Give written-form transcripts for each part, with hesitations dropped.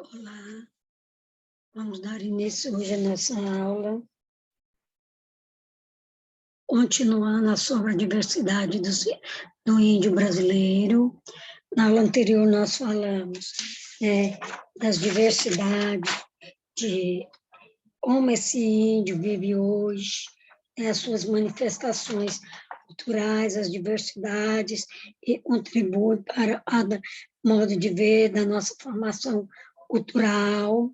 Olá, vamos dar início hoje à nossa aula, continuando sobre a diversidade do índio brasileiro. Na aula anterior nós falamos das diversidades de como esse índio vive hoje, as suas manifestações culturais, as diversidades, e contribui para o modo de ver da nossa formação cultural,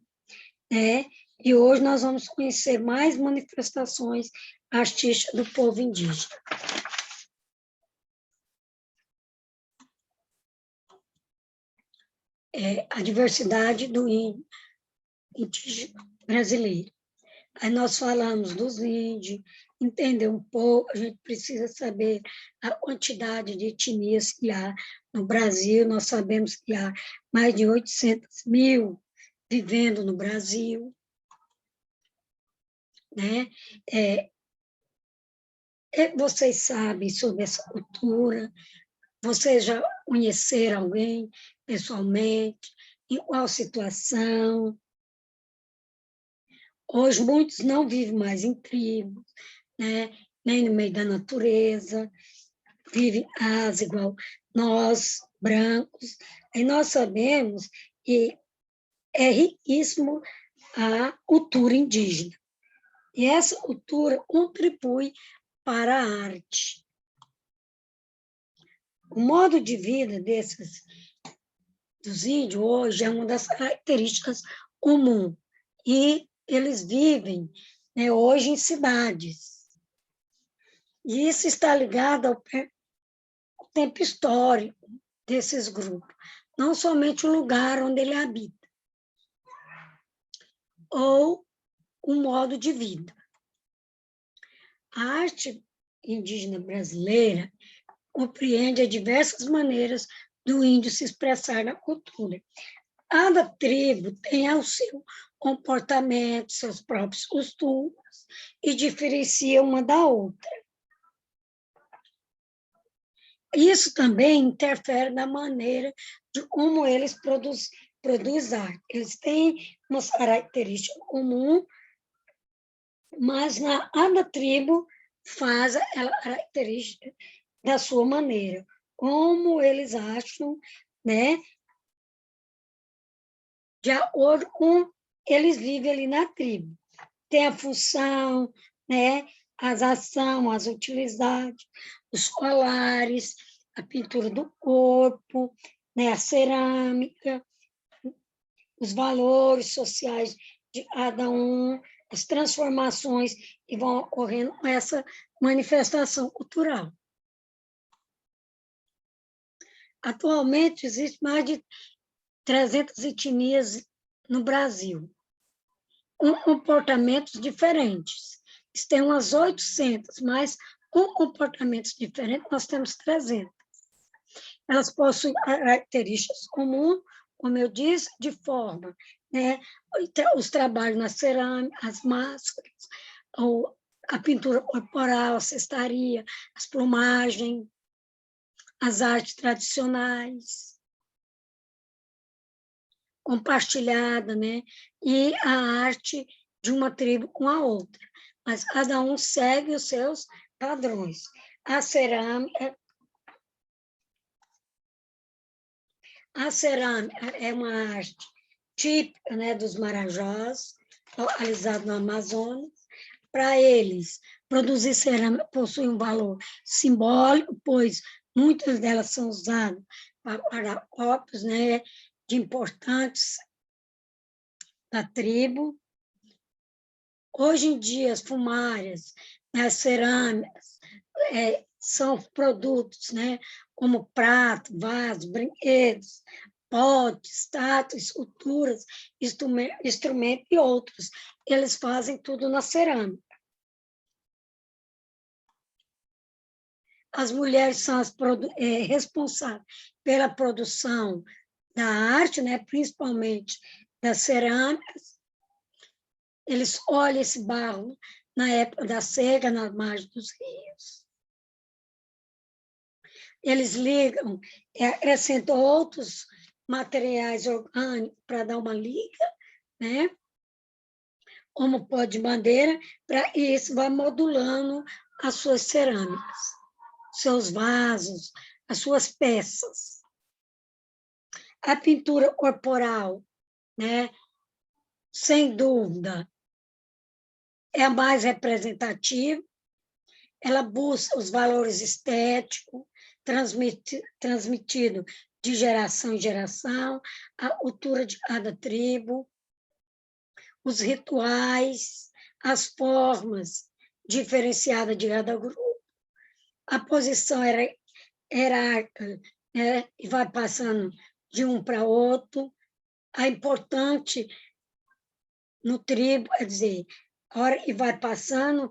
e hoje nós vamos conhecer mais manifestações artísticas do povo indígena. A diversidade do indígena brasileiro. Aí nós falamos dos índios, entender um pouco, a gente precisa saber a quantidade de etnias que há no Brasil. Nós sabemos que há mais de 800 mil vivendo no Brasil, né? Vocês sabem sobre essa cultura? Vocês já conheceram alguém pessoalmente? Em qual situação? Hoje, muitos não vivem mais em tribos, né? Nem no meio da natureza, vivem igual nós, brancos. E nós sabemos que é riquíssimo a cultura indígena. E essa cultura contribui para a arte. O modo de vida dos índios hoje é uma das características comuns. E eles vivem, né, hoje em cidades. E isso está ligado ao tempo histórico desses grupos, não somente o lugar onde ele habita, ou o modo de vida. A arte indígena brasileira compreende as diversas maneiras do índio se expressar na cultura. Cada tribo tem o seu comportamento, seus próprios costumes, e diferencia uma da outra. Isso também interfere na maneira de como eles produzem arte. Eles têm umas características comuns, mas cada tribo faz a característica da sua maneira, como eles acham, né, de acordo com eles vivem ali na tribo. Tem a função, né, as ações, as utilidades, os colares, a pintura do corpo, né, a cerâmica, os valores sociais de cada um, as transformações que vão ocorrendo com essa manifestação cultural. Atualmente, existem mais de 300 etnias no Brasil, com comportamentos diferentes. Tem umas 800, mas com comportamentos diferentes, nós temos 300. Elas possuem características comuns, como eu disse, de forma, né? Os trabalhos na cerâmica, as máscaras, a pintura corporal, a cestaria, as plumagens, as artes tradicionais, compartilhada, né? E a arte de uma tribo com a outra. Mas cada um segue os seus padrões. A cerâmica é uma arte típica, né, dos Marajós, localizado no Amazonas. Para eles, produzir cerâmica possui um valor simbólico, pois muitas delas são usadas para copos, né, de importantes da tribo. Hoje em dia, as fumárias, as cerâmicas, são produtos, né, como prato, vaso, brinquedos, potes, estátuas, esculturas, instrumentos e outros. Eles fazem tudo na cerâmica. As mulheres são as responsáveis pela produção da arte, né, principalmente das cerâmicas. Eles colhem esse barro na época da seca, na margem dos rios. Eles ligam, acrescentam outros materiais orgânicos para dar uma liga, né? Como pó de madeira, para isso vai modulando as suas cerâmicas, seus vasos, as suas peças. A pintura corporal, né? Sem dúvida, é a mais representativa, ela busca os valores estéticos, transmitido de geração em geração, a cultura de cada tribo, os rituais, as formas diferenciadas de cada grupo, a posição hierárquica, né, e vai passando de um para outro. A importante no tribo, quer dizer, a hora que vai passando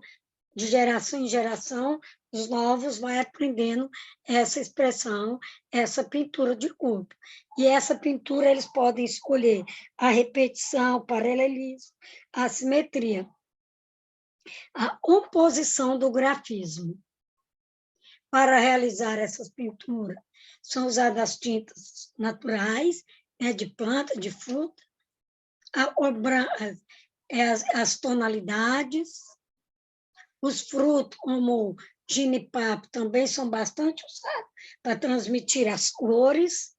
de geração em geração, os novos vão aprendendo essa expressão, essa pintura de corpo. E essa pintura eles podem escolher a repetição, o paralelismo, a simetria, a composição do grafismo. Para realizar essas pinturas, são usadas as tintas naturais, né, de planta, de fruta, as tonalidades, os frutos, como ginipapo, também são bastante usados para transmitir as cores.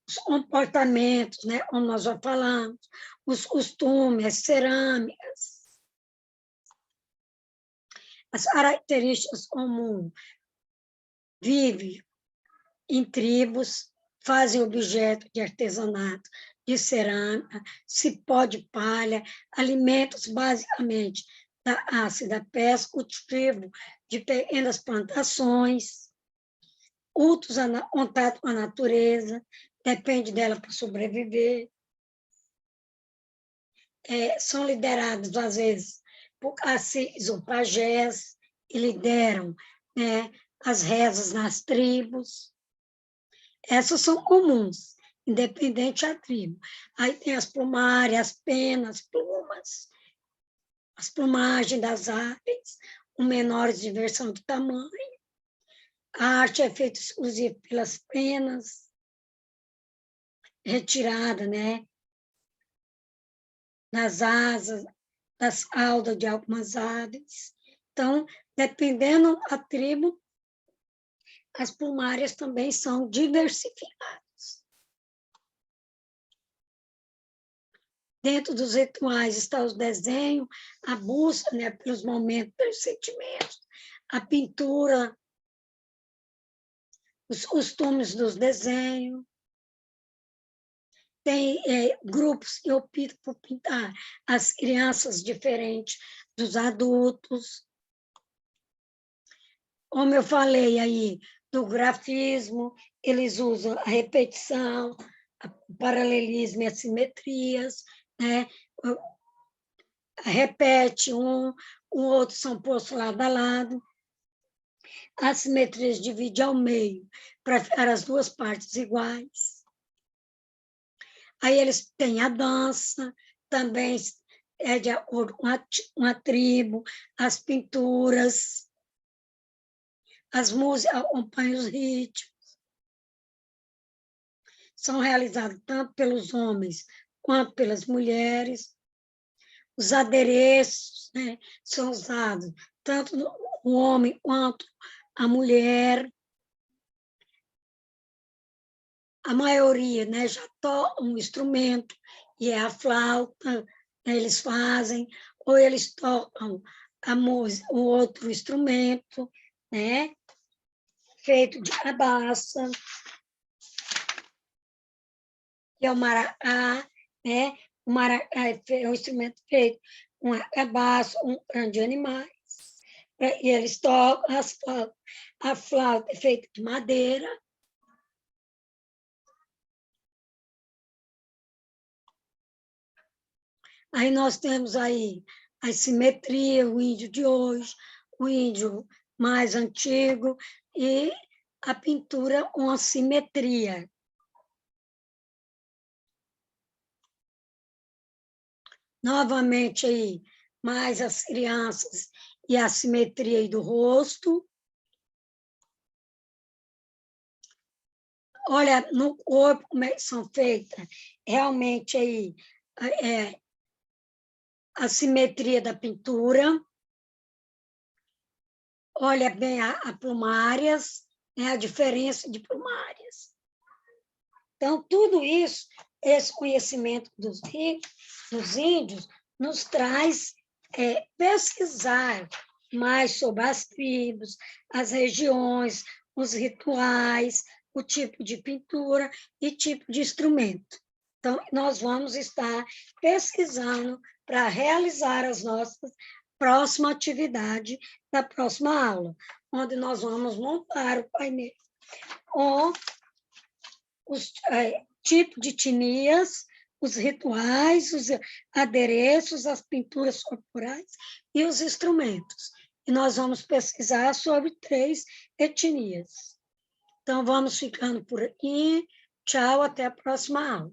Os comportamentos, né, como nós já falamos, os costumes, as cerâmicas, as características comuns. Vive em tribos, fazem objeto de artesanato, de cerâmica, cipó de palha, alimentos basicamente da ácida pesca, cultivo de pequenas plantações, contato com a natureza, depende dela para sobreviver. São liderados, às vezes, por caciques ou pajés, que lideram, né, as rezas nas tribos. Essas são comuns, independente da tribo. Aí tem as plumárias, as penas, plumas, as plumagens das aves, com menores diversão de tamanho. A arte é feita exclusiva pelas penas, retirada, né, das asas, das caudas de algumas aves. Então, dependendo da tribo, as plumárias também são diversificadas. Dentro dos rituais está o desenho, a busca, né, pelos momentos, pelos sentimentos, a pintura, os costumes dos desenhos. Tem grupos que optam por pintar as crianças diferentes dos adultos. Como eu falei aí, do grafismo, eles usam a repetição, o paralelismo e as simetrias, né? Repete o outro são postos lado a lado. As simetrias dividem ao meio, para ficar as duas partes iguais. Aí eles têm a dança, também é de acordo com a tribo, as pinturas, as músicas acompanham os ritmos. São realizados tanto pelos homens quanto pelas mulheres. Os adereços, né, são usados tanto o homem quanto a mulher. A maioria, né, já toca um instrumento, e é a flauta, né, eles fazem, ou eles tocam a música, um outro instrumento, né, feito de cabaça, que é o maracá, né? O maracá é um instrumento feito com a cabaça, um grande animais, e eles tocam as flautas. A flauta é feita de madeira. Aí nós temos aí a simetria, o índio de hoje, o índio mais antigo, e a pintura com a simetria. Novamente aí, mais as crianças e a simetria aí do rosto. olha, no corpo, como é que são feitas, realmente aí, a simetria da pintura, olha bem a plumárias, né, a diferença de plumárias. Então, tudo isso, esse conhecimento dos índios, nos traz pesquisar mais sobre as tribos, as regiões, os rituais, o tipo de pintura e tipo de instrumento. Então, nós vamos estar pesquisando para realizar as nossas próxima atividade da próxima aula, onde nós vamos montar o painel com os tipos de etnias, os rituais, os adereços, as pinturas corporais e os instrumentos. E nós vamos pesquisar sobre 3 etnias. Então, vamos ficando por aqui. Tchau, até a próxima aula.